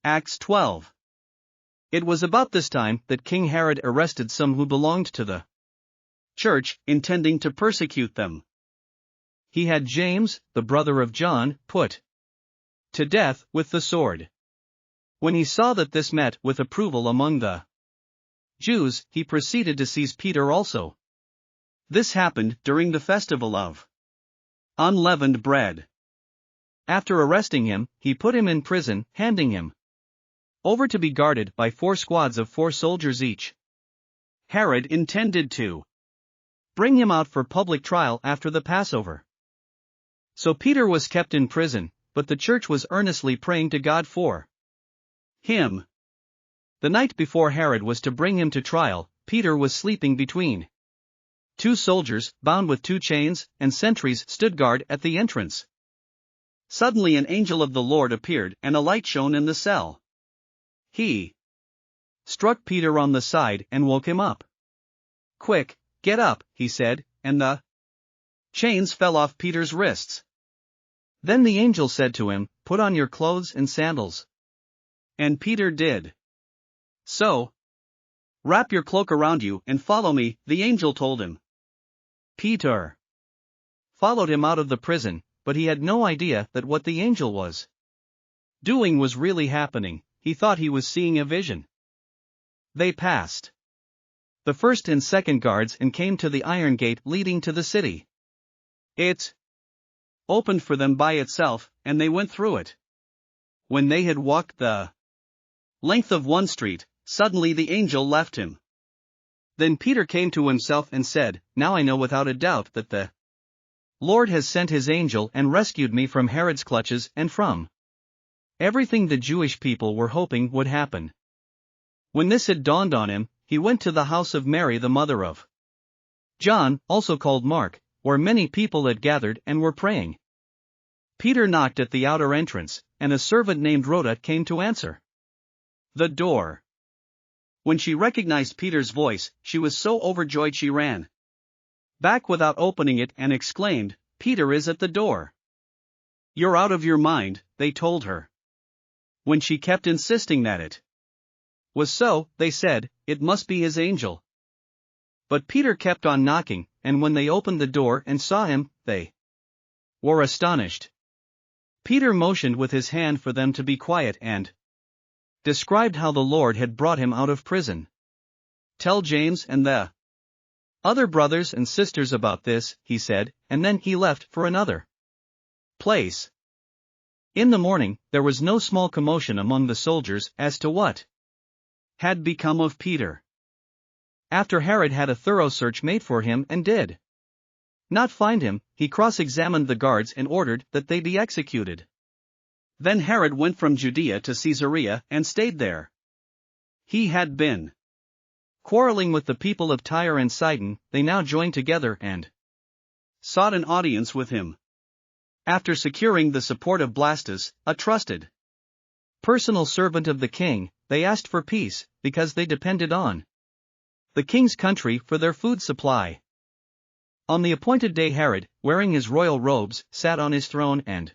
Acts 12. It was about this time that King Herod arrested some who belonged to the church, intending to persecute them. He had James, the brother of John, put to death with the sword. When he saw that this met with approval among the Jews, he proceeded to seize Peter also. This happened during the festival of Unleavened Bread. After arresting him, he put him in prison, handing him over to be guarded by 4 squads of 4 soldiers each. Herod intended to bring him out for public trial after the Passover. So Peter was kept in prison, but the church was earnestly praying to God for him. The night before Herod was to bring him to trial, Peter was sleeping between 2 soldiers, bound with 2 chains, and sentries stood guard at the entrance. Suddenly an angel of the Lord appeared, and a light shone in the cell. He struck Peter on the side and woke him up. "Quick, get up," he said, and the chains fell off Peter's wrists. Then the angel said to him, "Put on your clothes and sandals." And Peter did so. "Wrap your cloak around you and follow me," the angel told him. Peter followed him out of the prison, but he had no idea that what the angel was doing was really happening. He thought he was seeing a vision. They passed the first and second guards and came to the iron gate leading to the city. It opened for them by itself, and they went through it. When they had walked the length of one street, suddenly the angel left him. Then Peter came to himself and said, "Now I know without a doubt that the Lord has sent his angel and rescued me from Herod's clutches and from everything the Jewish people were hoping would happen." When this had dawned on him, he went to the house of Mary, the mother of John, also called Mark, where many people had gathered and were praying. Peter knocked at the outer entrance, and a servant named Rhoda came to answer the door. When she recognized Peter's voice, she was so overjoyed she ran back without opening it and exclaimed, "Peter is at the door." "You're out of your mind," they told her. When she kept insisting that it was so, they said, "It must be his angel." But Peter kept on knocking, and when they opened the door and saw him, they were astonished. Peter motioned with his hand for them to be quiet and described how the Lord had brought him out of prison. "Tell James and the other brothers and sisters about this," he said, and then he left for another place. In the morning, there was no small commotion among the soldiers as to what had become of Peter. After Herod had a thorough search made for him and did not find him, he cross-examined the guards and ordered that they be executed. Then Herod went from Judea to Caesarea and stayed there. He had been quarreling with the people of Tyre and Sidon. They now joined together and sought an audience with him. After securing the support of Blastus, a trusted personal servant of the king, they asked for peace, because they depended on the king's country for their food supply. On the appointed day, Herod, wearing his royal robes, sat on his throne and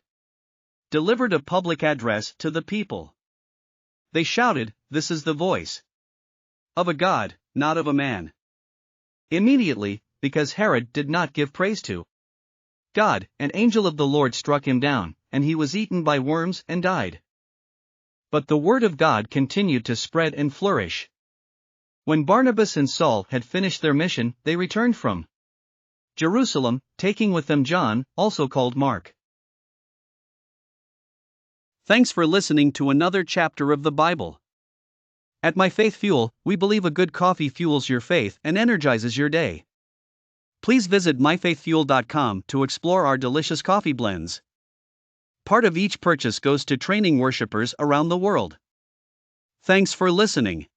delivered a public address to the people. They shouted, "This is the voice of a god, not of a man." Immediately, because Herod did not give praise to God, an angel of the Lord struck him down, and he was eaten by worms and died. But the word of God continued to spread and flourish. When Barnabas and Saul had finished their mission, they returned from Jerusalem, taking with them John, also called Mark. Thanks for listening to another chapter of the Bible. At My Faith Fuel, we believe a good coffee fuels your faith and energizes your day. Please visit myfaithfuel.com to explore our delicious coffee blends. Part of each purchase goes to training worshipers around the world. Thanks for listening.